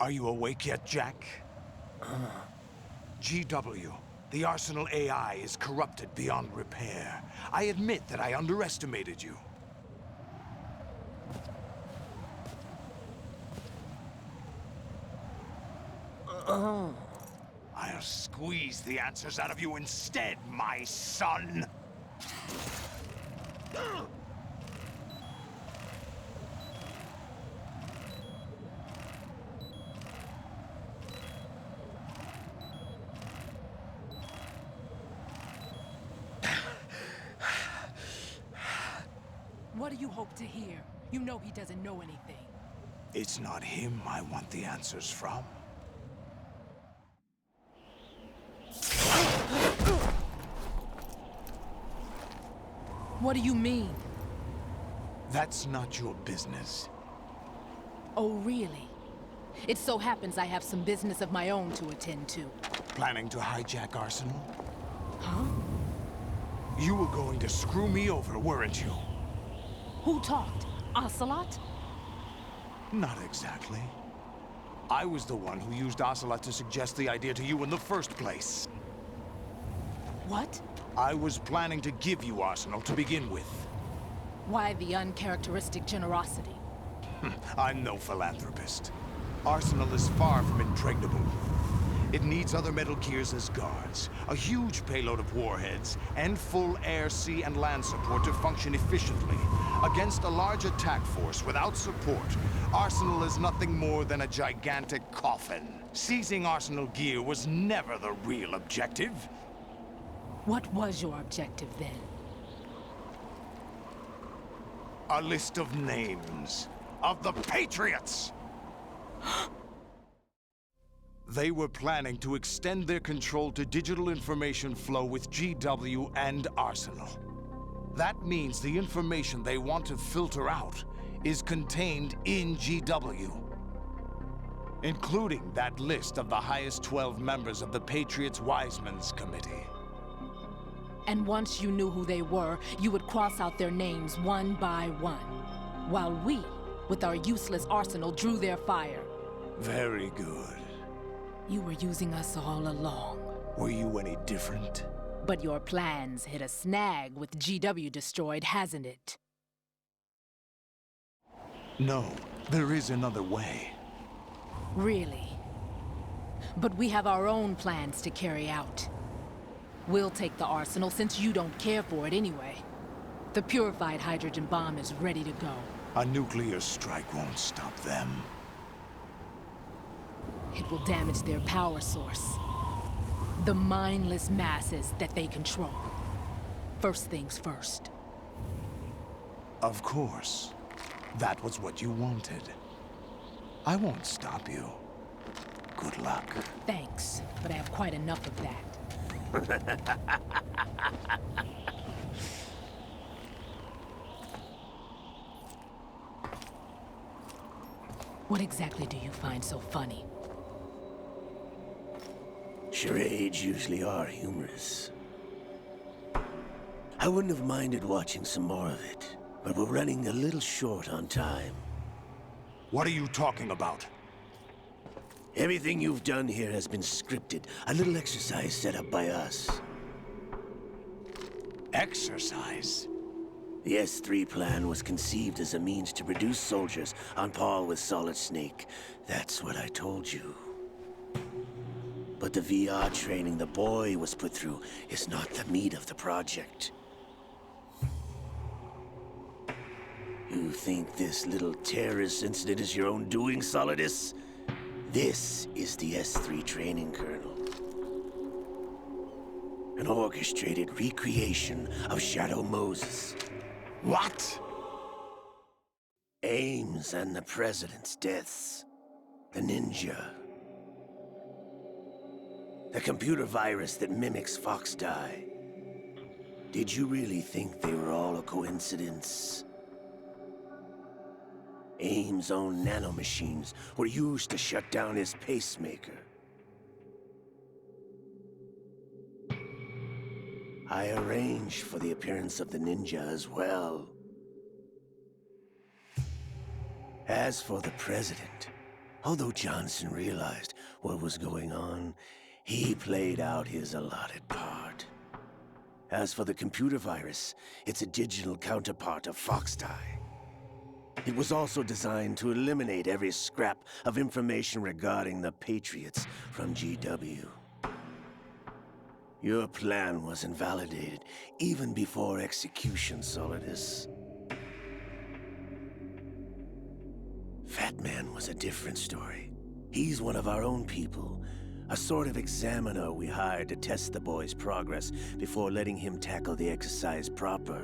Are you awake yet, Jack? GW, the Arsenal AI is corrupted beyond repair. I admit that I underestimated you. I'll squeeze the answers out of you instead, my son! What do you hope to hear? You know he doesn't know anything. It's not him I want the answers from. What do you mean? That's not your business. Oh, really? It so happens I have some business of my own to attend to. Planning to hijack Arsenal? Huh? You were going to screw me over, weren't you? Who talked? Ocelot? Not exactly. I was the one who used Ocelot to suggest the idea to you in the first place. What? I was planning to give you Arsenal to begin with. Why the uncharacteristic generosity? I'm no philanthropist. Arsenal is far from impregnable. It needs other Metal Gears as guards, a huge payload of warheads, and full air, sea, and land support to function efficiently. Against a large attack force without support, Arsenal is nothing more than a gigantic coffin. Seizing Arsenal gear was never the real objective. What was your objective then? A list of names of the Patriots! They were planning to extend their control to digital information flow with GW and Arsenal. That means the information they want to filter out is contained in GW, including that list of the highest 12 members of the Patriots Wiseman's Committee. And once you knew who they were, you would cross out their names one by one, while we, with our useless arsenal, drew their fire. Very good. You were using us all along. Were you any different? But your plans hit a snag with GW destroyed, hasn't it? No, there is another way. Really? But we have our own plans to carry out. We'll take the arsenal since you don't care for it anyway. The purified hydrogen bomb is ready to go. A nuclear strike won't stop them. It will damage their power source. The mindless masses that they control. First things first. Of course. That was what you wanted. I won't stop you. Good luck. Thanks, but I have quite enough of that. What exactly do you find so funny? Charades usually are humorous. I wouldn't have minded watching some more of it, but we're running a little short on time. What are you talking about? Everything you've done here has been scripted, a little exercise set up by us. Exercise? The S3 plan was conceived as a means to produce soldiers on par with Solid Snake. That's what I told you. But the VR training the boy was put through is not the meat of the project. You think this little terrorist incident is your own doing, Solidus? This is the S3 training kernel. An orchestrated recreation of Shadow Moses. What? Ames and the President's deaths. The Ninja. The computer virus that mimics Foxdie. Did you really think they were all a coincidence? Ames' own nanomachines were used to shut down his pacemaker. I arranged for the appearance of the Ninja as well. As for the President, Although Johnson realized what was going on, he played out his allotted part. As for the computer virus, it's a digital counterpart of Foxdie. It was also designed to eliminate every scrap of information regarding the Patriots from GW. Your plan was invalidated even before execution, Solidus. Fat Man was a different story. He's one of our own people, a sort of examiner we hired to test the boy's progress before letting him tackle the exercise proper.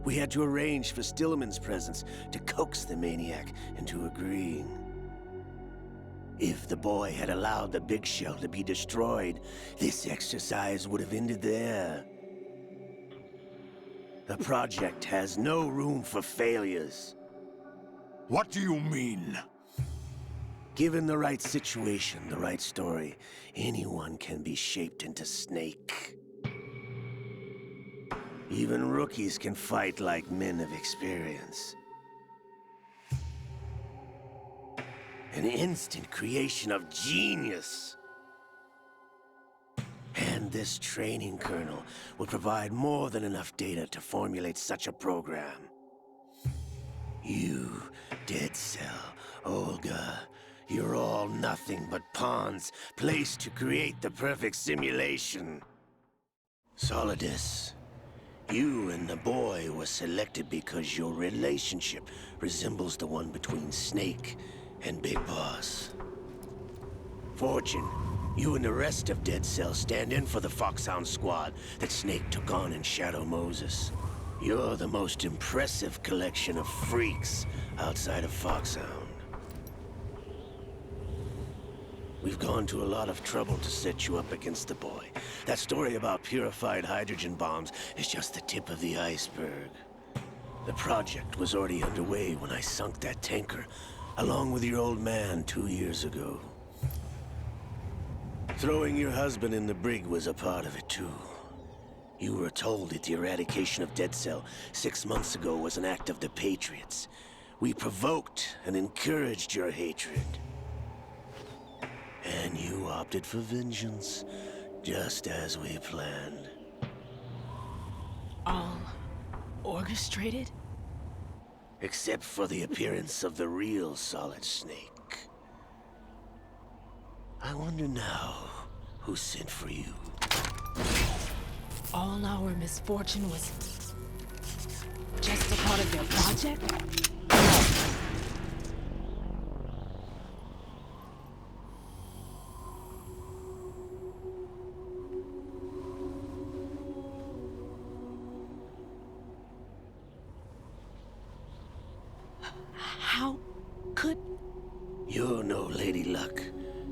We had to arrange for Stillman's presence to coax the maniac into agreeing. If the boy had allowed the big shell to be destroyed, this exercise would have ended there. The project has no room for failures. What do you mean? Given the right situation, the right story, anyone can be shaped into Snake. Even rookies can fight like men of experience. An instant creation of genius. And this training kernel will provide more than enough data to formulate such a program. You, Dead Cell, Olga, you're all nothing but pawns placed to create the perfect simulation. Solidus, you and the boy were selected because your relationship resembles the one between Snake and Big Boss. Fortune, you and the rest of Dead Cell stand in for the Foxhound squad that Snake took on in Shadow Moses. You're the most impressive collection of freaks outside of Foxhound. We've gone to a lot of trouble to set you up against the boy. That story about purified hydrogen bombs is just the tip of the iceberg. The project was already underway when I sunk that tanker, along with your old man 2 years ago. Throwing your husband in the brig was a part of it too. You were told that the eradication of Dead Cell 6 months ago was an act of the Patriots. We provoked and encouraged your hatred. And you opted for vengeance, just as we planned. All orchestrated? Except for the appearance of the real Solid Snake. I wonder now who sent for you. All our misfortune was just a part of their project? How could... You're no Lady Luck.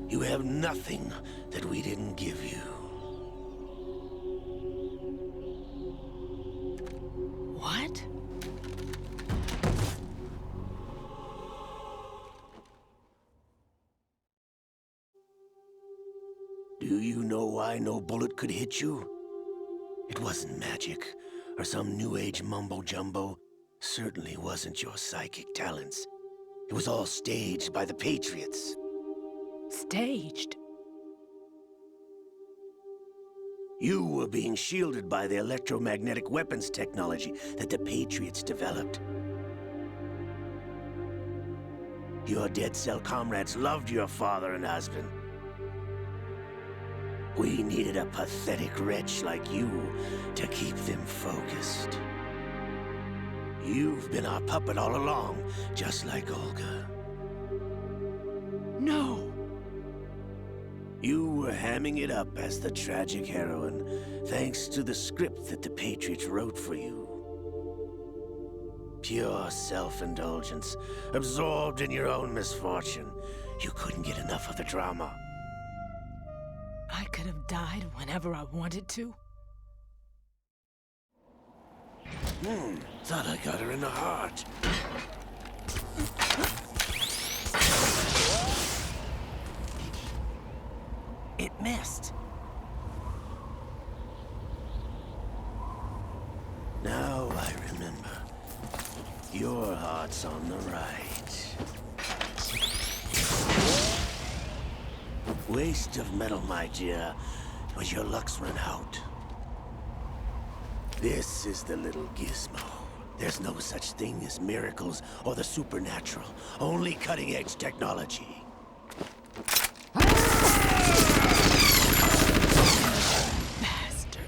You have nothing that we didn't give you. What? Do you know why no bullet could hit you? It wasn't magic, or some new age mumbo-jumbo. Certainly wasn't your psychic talents. It was all staged by the Patriots. Staged? You were being shielded by the electromagnetic weapons technology that the Patriots developed. Your Dead Cell comrades loved your father and husband. We needed a pathetic wretch like you to keep them focused. You've been our puppet all along, just like Olga. No! You were hamming it up as the tragic heroine, thanks to the script that the Patriots wrote for you. Pure self-indulgence, absorbed in your own misfortune. You couldn't get enough of the drama. I could have died whenever I wanted to. Thought I got her in the heart. It missed. Now I remember. Your heart's on the right. Waste of metal, my dear, but your luck's run out. This is the little gizmo. There's no such thing as miracles or the supernatural, only cutting-edge technology. Bastard.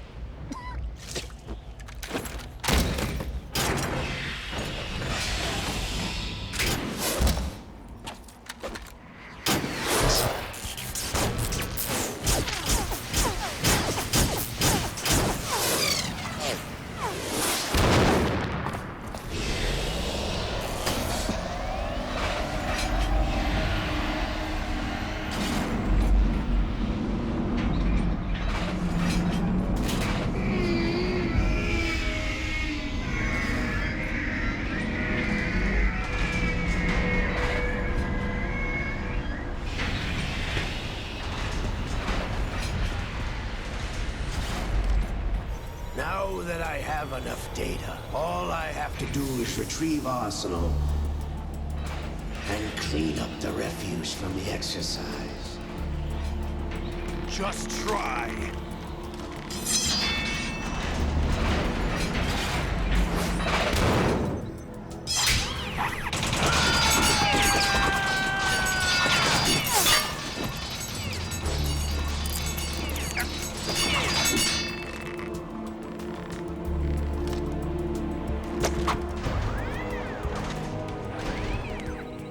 Now that I have enough data, all I have to do is retrieve Arsenal and clean up the refuse from the exercise. Just try.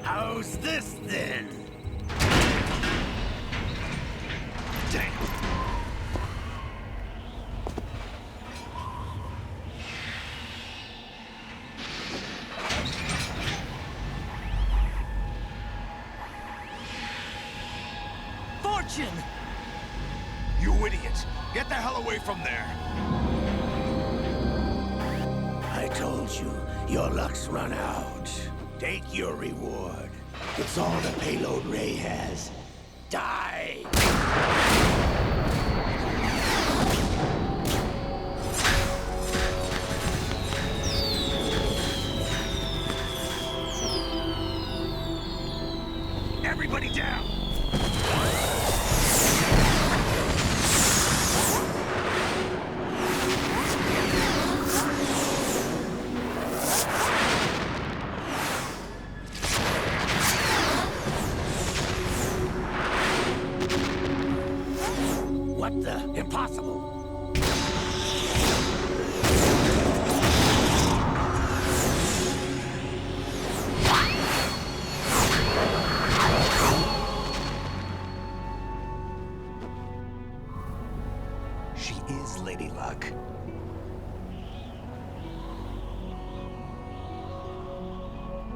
How's this then? Damn. Fortune! You idiot! Get the hell away from there! I told you, your luck's run out. Take your reward. It's all the payload Ray has. Die! Everybody down! What the? Impossible! She is Lady Luck.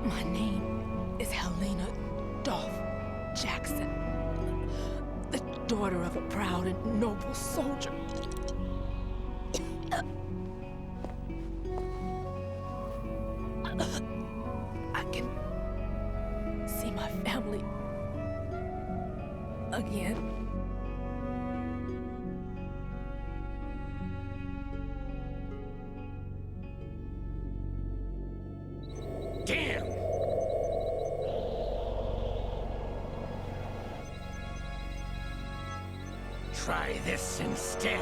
My name is Helena Dolph Jackson, the daughter of a proud and noble soldier. I can see my family again. Damn! Try this instead.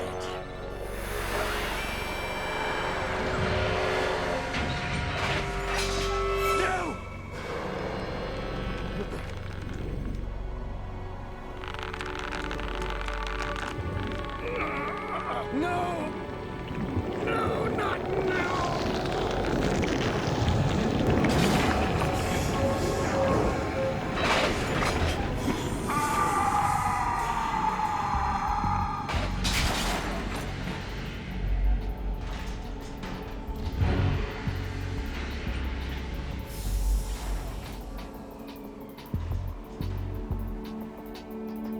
No! No! No, not now!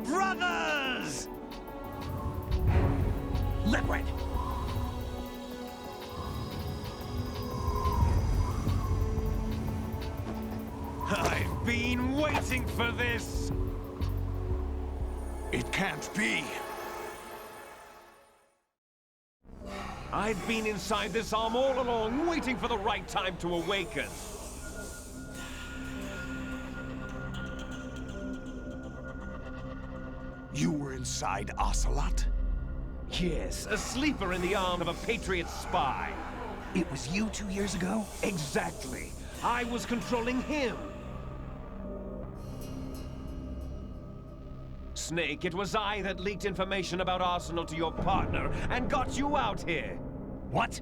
Brothers! Liquid! I've been waiting for this! It can't be! I've been inside this arm all along, waiting for the right time to awaken. You were inside Ocelot? Yes, a sleeper in the arm of a Patriot spy. It was you 2 years ago? Exactly. I was controlling him. Snake, it was I that leaked information about Arsenal to your partner and got you out here. What?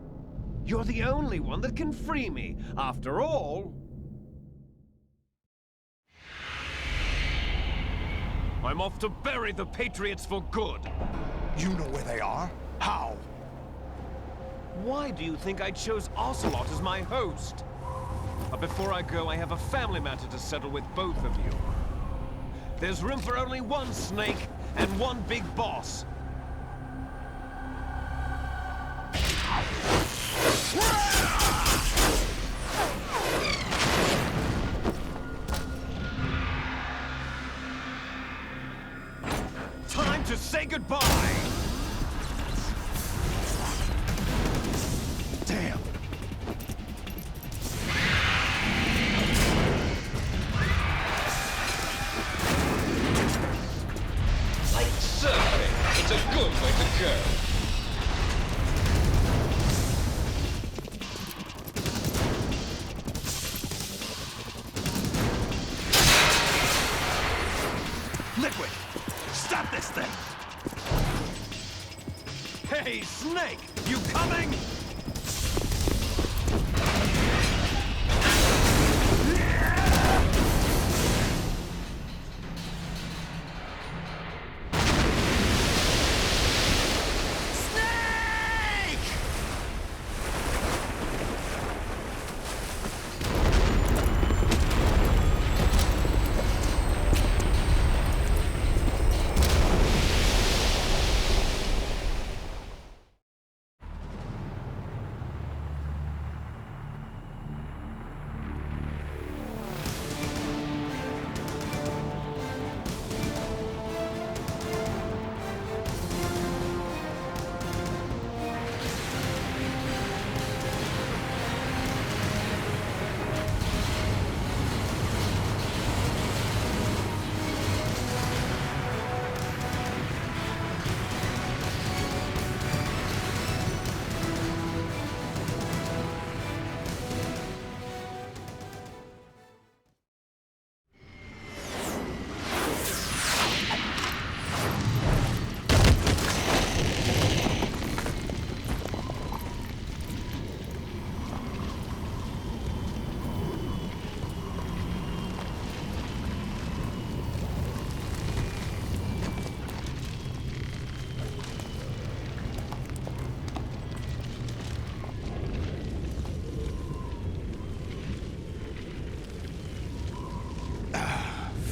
You're the only one that can free me. After all... I'm off to bury the Patriots for good. You know where they are? How? Why do you think I chose Ocelot as my host? But before I go, I have a family matter to settle with both of you. There's room for only one Snake and one big boss. Time to say goodbye! Damn! Like surfing, it's a good way to go. Liquid! Stop this thing! Hey, Snake! You coming?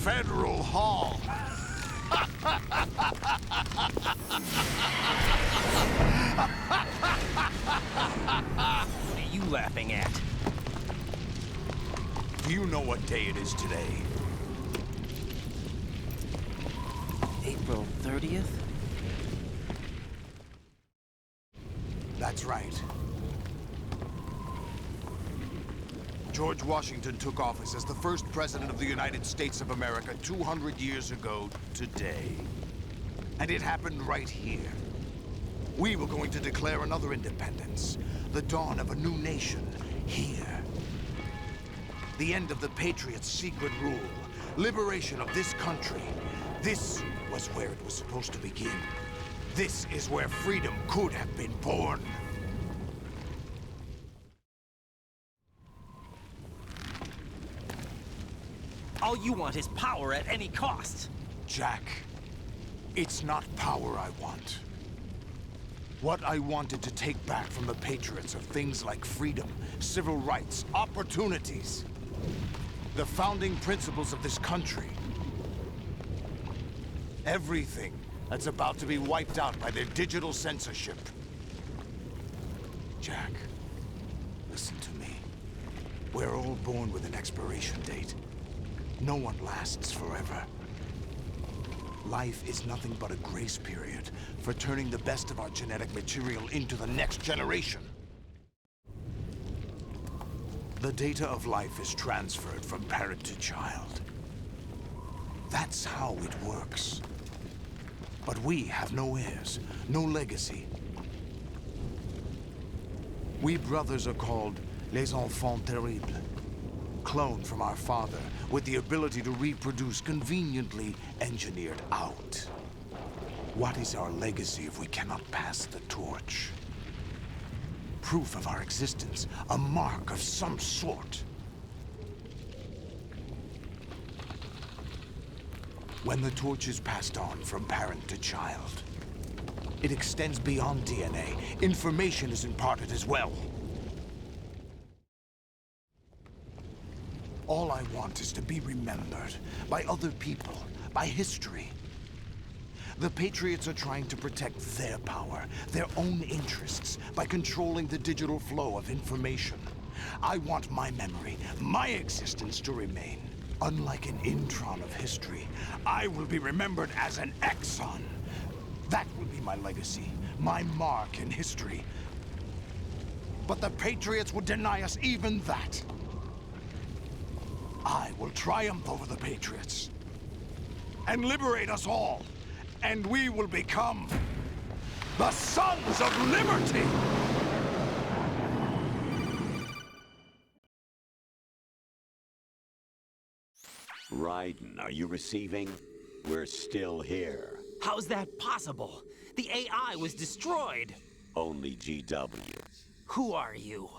Federal Hall. What are you laughing at? Do you know what day it is today? April 30th? That's right. George Washington took office as the first president of the United States of America 200 years ago today. And it happened right here. We were going to declare another independence, the dawn of a new nation, here. The end of the Patriots' secret rule, liberation of this country. This was where it was supposed to begin. This is where freedom could have been born. All you want is power at any cost. Jack, it's not power I want. What I wanted to take back from the Patriots are things like freedom, civil rights, opportunities. The founding principles of this country. Everything that's about to be wiped out by their digital censorship. Jack, listen to me. We're all born with an expiration date. No one lasts forever. Life is nothing but a grace period for turning the best of our genetic material into the next generation. The data of life is transferred from parent to child. That's how it works. But we have no heirs, no legacy. We brothers are called les enfants terribles. Cloned from our father, with the ability to reproduce conveniently engineered out. What is our legacy if we cannot pass the torch? Proof of our existence, a mark of some sort. When the torch is passed on from parent to child, it extends beyond DNA. Information is imparted as well. All I want is to be remembered by other people, by history. The Patriots are trying to protect their power, their own interests, by controlling the digital flow of information. I want my memory, my existence to remain. Unlike an intron of history, I will be remembered as an exon. That will be my legacy, my mark in history. But the Patriots would deny us even that. I will triumph over the Patriots and liberate us all, and we will become the Sons of Liberty! Raiden, are you receiving? We're still here. How's that possible? The AI was destroyed. Only GW. Who are you?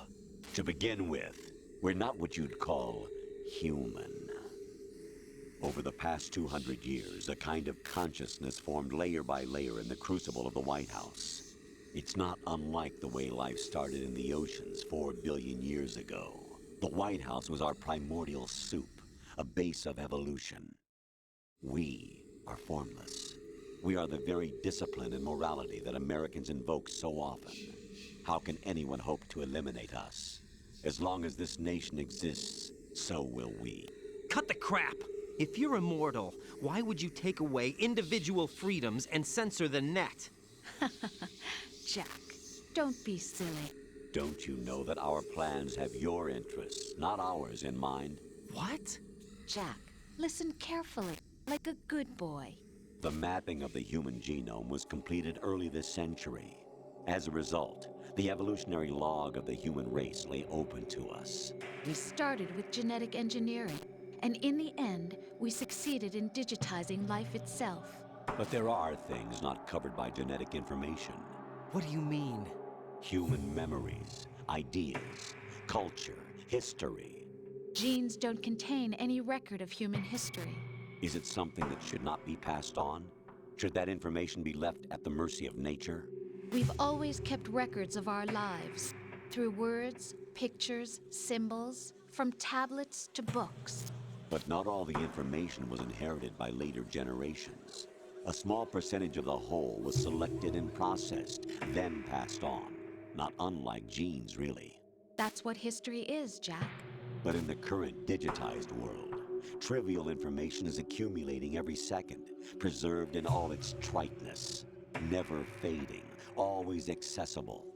To begin with, we're not what you'd call human. Over the past 200 years, a kind of consciousness formed layer by layer in the crucible of the White House. It's not unlike the way life started in the oceans 4 billion years ago. The White House was our primordial soup, a base of evolution. We are formless. We are the very discipline and morality that Americans invoke so often. How can anyone hope to eliminate us? As long as this nation exists, so will we. Cut the crap! If you're immortal, why would you take away individual freedoms and censor the net? Jack, don't be silly. Don't you know that our plans have your interests, not ours, in mind? What? Jack, listen carefully, like a good boy. The mapping of the human genome was completed early this century. As a result, the evolutionary log of the human race lay open to us. We started with genetic engineering, and in the end, we succeeded in digitizing life itself. But there are things not covered by genetic information. What do you mean? Human memories, ideas, culture, history. Genes don't contain any record of human history. Is it something that should not be passed on? Should that information be left at the mercy of nature? We've always kept records of our lives, through words, pictures, symbols, from tablets to books. But not all the information was inherited by later generations. A small percentage of the whole was selected and processed, then passed on. Not unlike genes, really. That's what history is, Jack. But in the current digitized world, trivial information is accumulating every second, preserved in all its triteness, never fading, always accessible.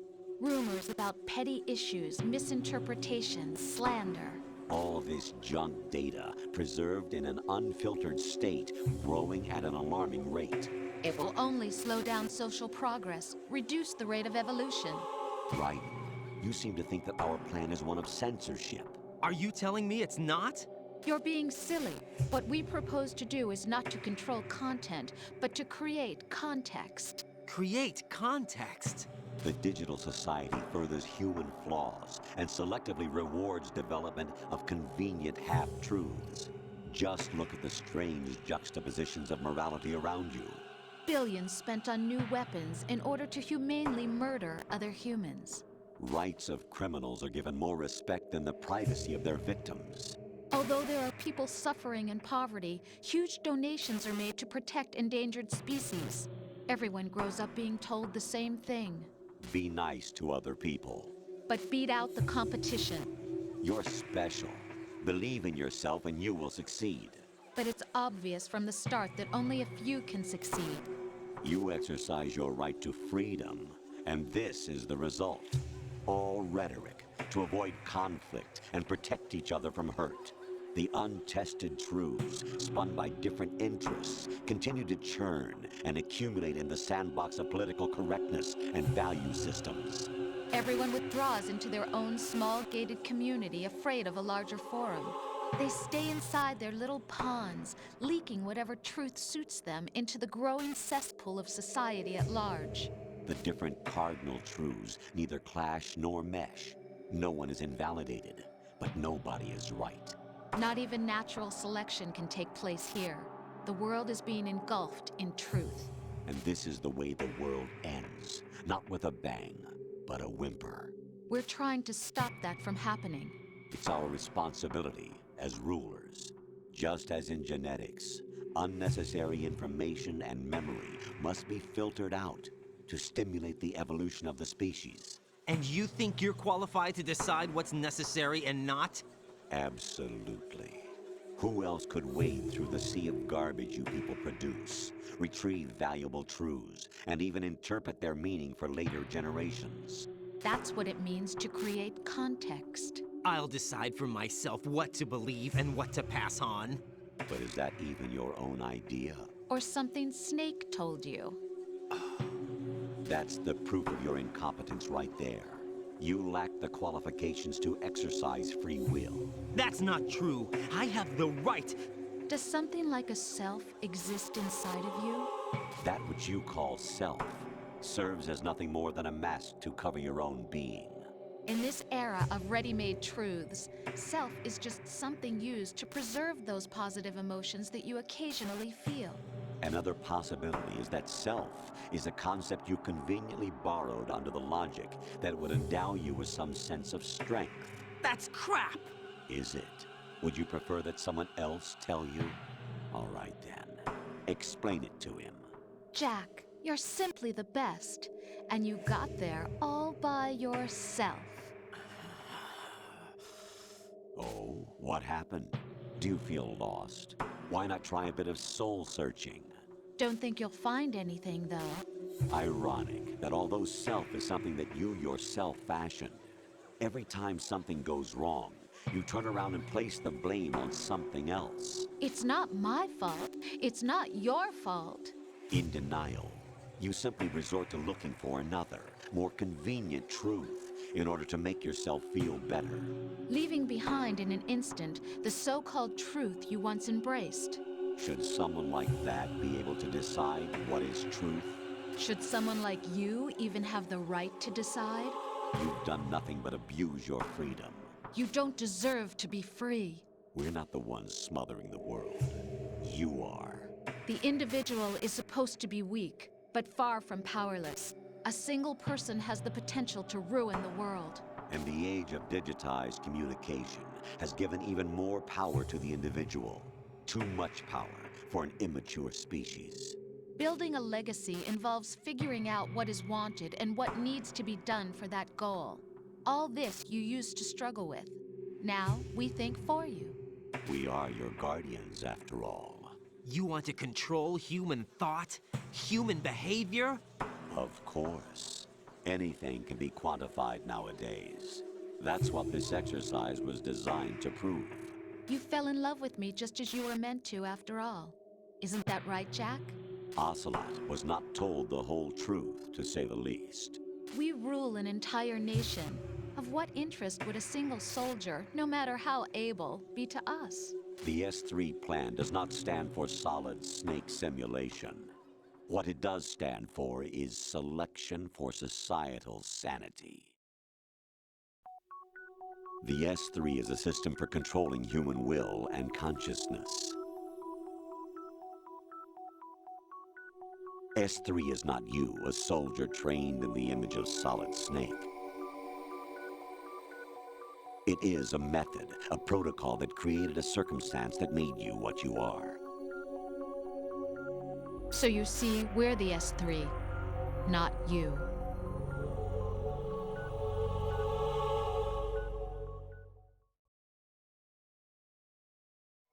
Rumors about petty issues, misinterpretations, slander. All this junk data, preserved in an unfiltered state, growing at an alarming rate. It will only slow down social progress, reduce the rate of evolution. Right. You seem to think that our plan is one of censorship. Are you telling me it's not? You're being silly. What we propose to do is not to control content, but to create context. Create context. The digital society furthers human flaws and selectively rewards development of convenient half-truths. Just look at the strange juxtapositions of morality around you. Billions spent on new weapons in order to humanely murder other humans. Rights of criminals are given more respect than the privacy of their victims. Although there are people suffering in poverty, huge donations are made to protect endangered species. Everyone grows up being told the same thing. Be nice to other people. But beat out the competition. You're special. Believe in yourself and you will succeed. But it's obvious from the start that only a few can succeed. You exercise your right to freedom, and this is the result. All rhetoric to avoid conflict and protect each other from hurt. The untested truths, spun by different interests, continue to churn and accumulate in the sandbox of political correctness and value systems. Everyone withdraws into their own small gated community, afraid of a larger forum. They stay inside their little ponds, leaking whatever truth suits them into the growing cesspool of society at large. The different cardinal truths neither clash nor mesh. No one is invalidated, but nobody is right. Not even natural selection can take place here. The world is being engulfed in truth. And this is the way the world ends. Not with a bang, but a whimper. We're trying to stop that from happening. It's our responsibility as rulers. Just as in genetics, unnecessary information and memory must be filtered out to stimulate the evolution of the species. And you think you're qualified to decide what's necessary and not? Absolutely. Who else could wade through the sea of garbage you people produce, retrieve valuable truths, and even interpret their meaning for later generations? That's what it means to create context. I'll decide for myself what to believe and what to pass on. But is that even your own idea? Or something Snake told you. That's the proof of your incompetence right there. You lack the qualifications to exercise free will. That's not true. I have the right. Does something like a self exist inside of you? That which you call self serves as nothing more than a mask to cover your own being. In this era of ready-made truths, self is just something used to preserve those positive emotions that you occasionally feel. Another possibility is that self is a concept you conveniently borrowed under the logic that would endow you with some sense of strength. That's crap! Is it? Would you prefer that someone else tell you? All right then. Explain it to him. Jack, you're simply the best, and you got there all by yourself. Oh, what happened? Do you feel lost? Why not try a bit of soul searching? Don't think you'll find anything, though. Ironic that although self is something that you yourself fashioned, every time something goes wrong, you turn around and place the blame on something else. It's not my fault. It's not your fault. In denial, you simply resort to looking for another, more convenient truth in order to make yourself feel better. Leaving behind in an instant the so-called truth you once embraced. Should someone like that be able to decide what is truth? Should someone like you even have the right to decide? You've done nothing but abuse your freedom. You don't deserve to be free. We're not the ones smothering the world. You are. The individual is supposed to be weak, but far from powerless. A single person has the potential to ruin the world. And the age of digitized communication has given even more power to the individual. Too much power for an immature species. Building a legacy involves figuring out what is wanted and what needs to be done for that goal. All this you used to struggle with. Now, we think for you. We are your guardians, after all. You want to control human thought? Human behavior? Of course. Anything can be quantified nowadays. That's what this exercise was designed to prove. You fell in love with me just as you were meant to, after all. Isn't that right, Jack? Ocelot was not told the whole truth, to say the least. We rule an entire nation. Of what interest would a single soldier, no matter how able, be to us? The S3 plan does not stand for solid snake simulation. What it does stand for is selection for societal sanity. The S3 is a system for controlling human will and consciousness. S3 is not you, a soldier trained in the image of Solid Snake. It is a method, a protocol that created a circumstance that made you what you are. So you see, we're the S3, not you.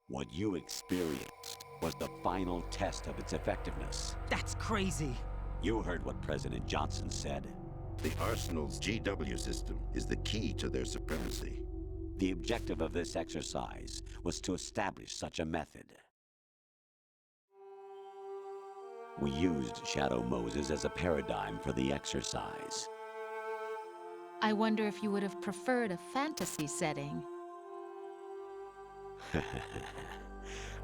What you experienced was the final test of its effectiveness. That's crazy. You heard what President Johnson said. The Arsenal's GW system is the key to their supremacy. The objective of this exercise was to establish such a method. We used Shadow Moses as a paradigm for the exercise. I wonder if you would have preferred a fantasy setting.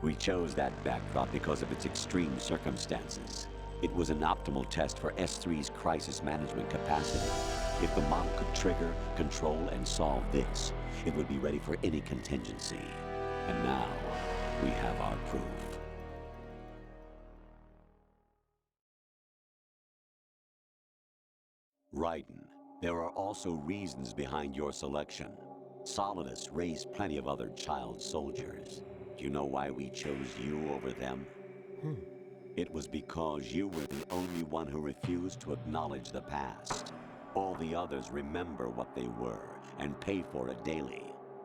We chose that backdrop because of its extreme circumstances. It was an optimal test for S3's crisis management capacity. If the model could trigger, control, and solve this, it would be ready for any contingency. And now, we have our proof. Raiden, there are also reasons behind your selection. Solidus raised plenty of other child soldiers. Do you know why we chose you over them? It was because you were the only one who refused to acknowledge the past. All the others remember what they were and pay for it daily.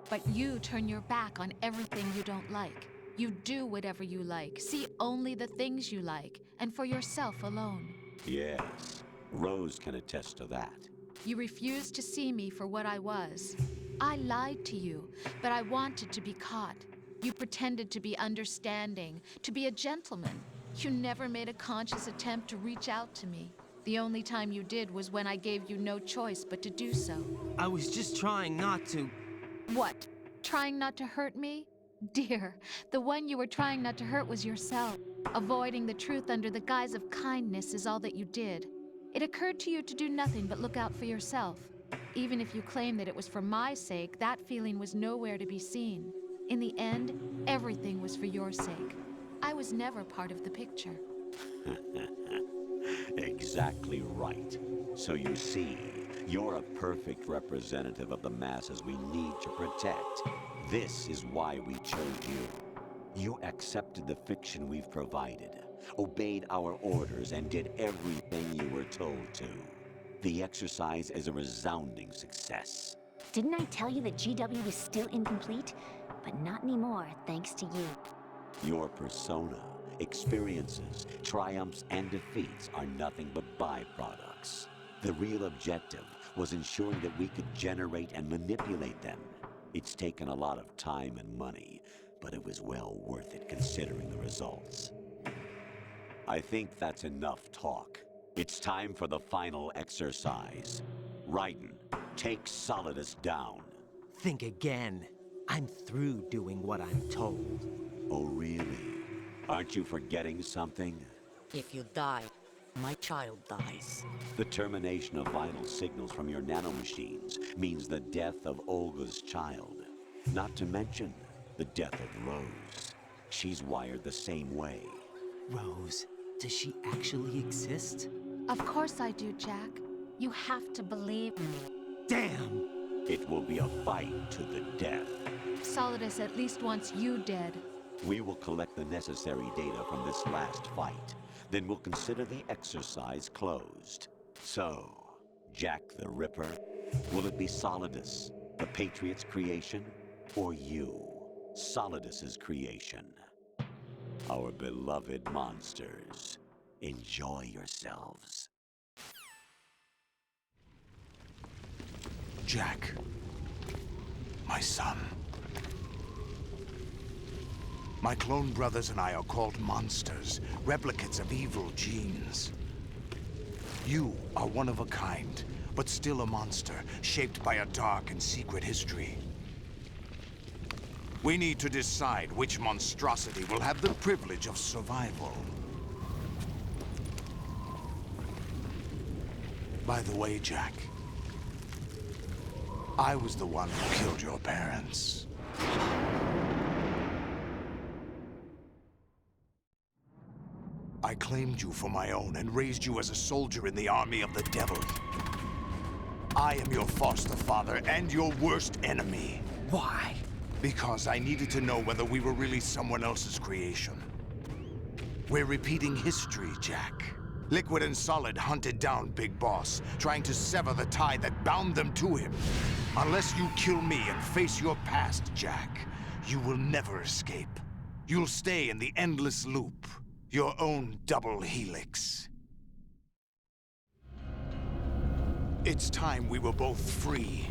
But you turn your back on everything you don't like. You do whatever you like, see only the things you like, and for yourself alone. Yes, Rose can attest to that. You refused to see me for what I was. I lied to you, but I wanted to be caught. You pretended to be understanding, to be a gentleman. You never made a conscious attempt to reach out to me. The only time you did was when I gave you no choice but to do so. I was just trying not to. What? Trying not to hurt me? Dear, the one you were trying not to hurt was yourself. Avoiding the truth under the guise of kindness is all that you did. It occurred to you to do nothing but look out for yourself. Even if you claim that it was for my sake, that feeling was nowhere to be seen. In the end, everything was for your sake. I was never part of the picture. Exactly right. So you see, you're a perfect representative of the masses we need to protect. This is why we chose you. You accepted the fiction we've provided, obeyed our orders, and did everything you were told to. The exercise is a resounding success. Didn't I tell you that GW was still incomplete? But not anymore, thanks to you. Your persona, experiences, triumphs, and defeats are nothing but byproducts. The real objective was ensuring that we could generate and manipulate them. It's taken a lot of time and money, but it was well worth it considering the results. I think that's enough talk. It's time for the final exercise. Raiden, take Solidus down. Think again. I'm through doing what I'm told. Oh, really? Aren't you forgetting something? If you die, my child dies. The termination of vital signals from your nanomachines means the death of Olga's child. Not to mention the death of Rose. She's wired the same way. Rose, does she actually exist? Of course I do, Jack. You have to believe me. Damn! It will be a fight to the death. Solidus at least wants you dead. We will collect the necessary data from this last fight. Then we'll consider the exercise closed. So, Jack the Ripper, will it be Solidus, the Patriot's creation, or you, Solidus's creation? Our beloved monsters, enjoy yourselves. Jack, my son. My clone brothers and I are called monsters, replicates of evil genes. You are one of a kind, but still a monster, shaped by a dark and secret history. We need to decide which monstrosity will have the privilege of survival. By the way, Jack, I was the one who killed your parents. I claimed you for my own and raised you as a soldier in the army of the devil. I am your foster father and your worst enemy. Why? Because I needed to know whether we were really someone else's creation. We're repeating history, Jack. Liquid and Solid hunted down Big Boss, trying to sever the tie that bound them to him. Unless you kill me and face your past, Jack, you will never escape. You'll stay in the endless loop. Your own double helix. It's time we were both free.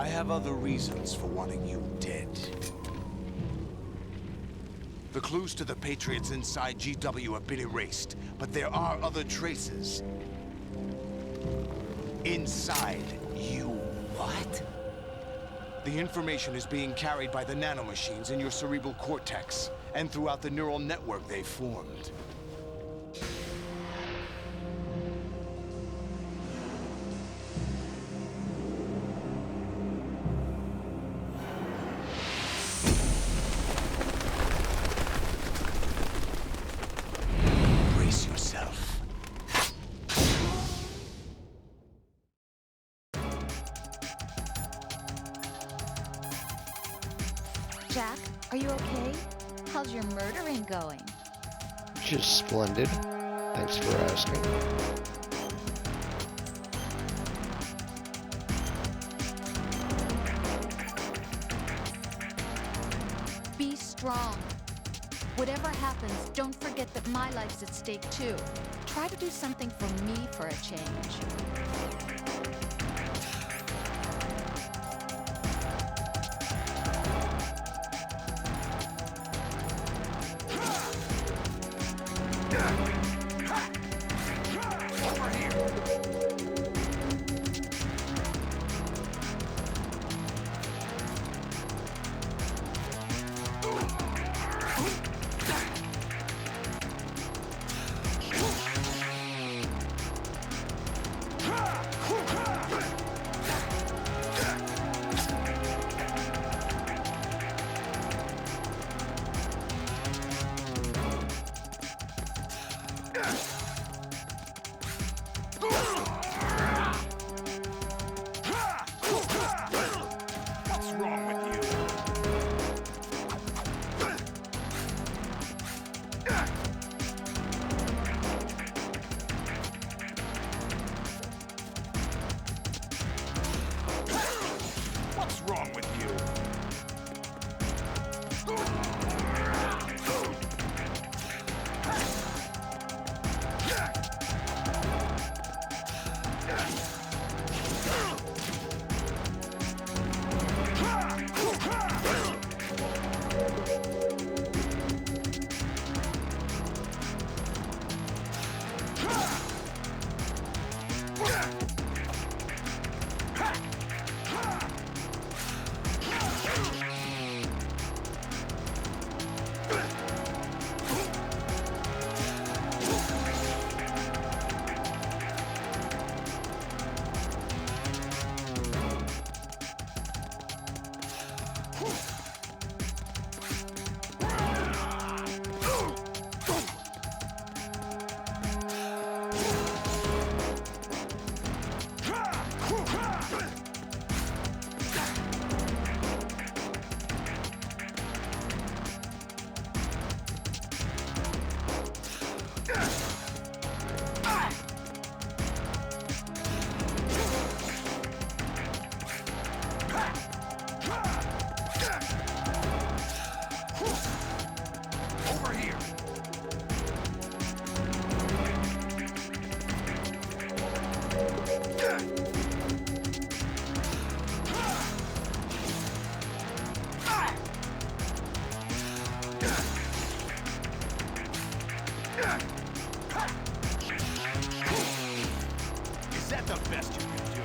I have other reasons for wanting you dead. The clues to the Patriots inside GW have been erased, but there are other traces. Inside you. What? The information is being carried by the nanomachines in your cerebral cortex, and throughout the neural network they've formed. Brace yourself. Jack, are you okay? How's your murdering going? Just splendid. Thanks for asking. Be strong. Whatever happens, don't forget that my life's at stake too. Try to do something for me for a change. What's wrong with you? What's wrong with you? Over here. Is that the best you can do?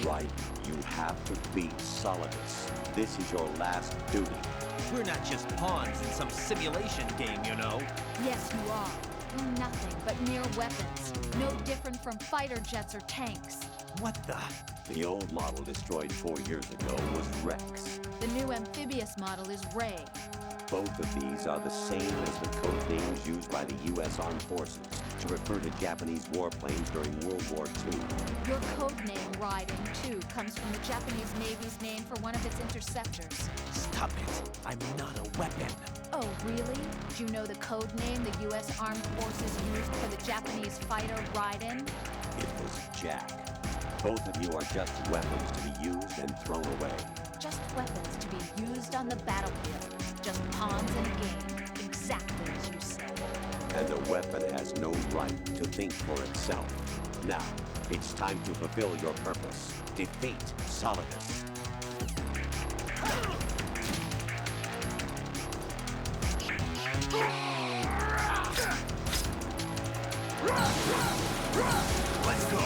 Right, you have to beat Solidus. This is your last duty. We're not just pawns in some simulation game, you know. Yes, you are. You're nothing but mere weapons. No different from fighter jets or tanks. What the? The old model destroyed 4 years ago was Rex. The new amphibious model is Ray. Both of these are the same as the code names used by the U.S. Armed Forces to refer to Japanese warplanes during World War II. Your code name, Raiden, too, comes from the Japanese Navy's name for one of its interceptors. Stop it. I'm not a weapon. Oh, really? Do you know the code name the U.S. Armed Forces used for the Japanese fighter Raiden? It was Jack. Both of you are just weapons to be used and thrown away. Just weapons to be used on the battlefield. Just pawns in a game. Exactly as you said. And the weapon has no right to think for itself. Now, it's time to fulfill your purpose. Defeat Solidus. Let's go!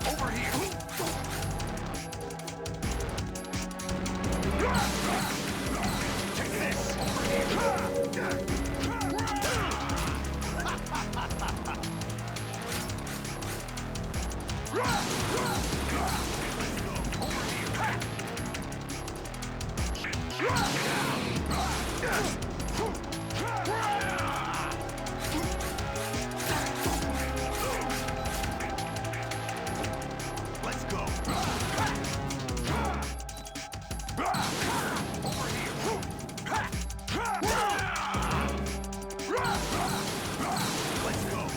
Over here! Take this! Over here! Let's go. Over here. Let's go. Let's go.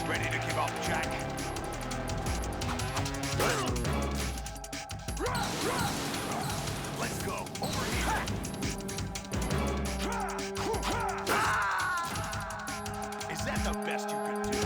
Ready to give up, Jack? Let's go. Over here. Is that the best you could do?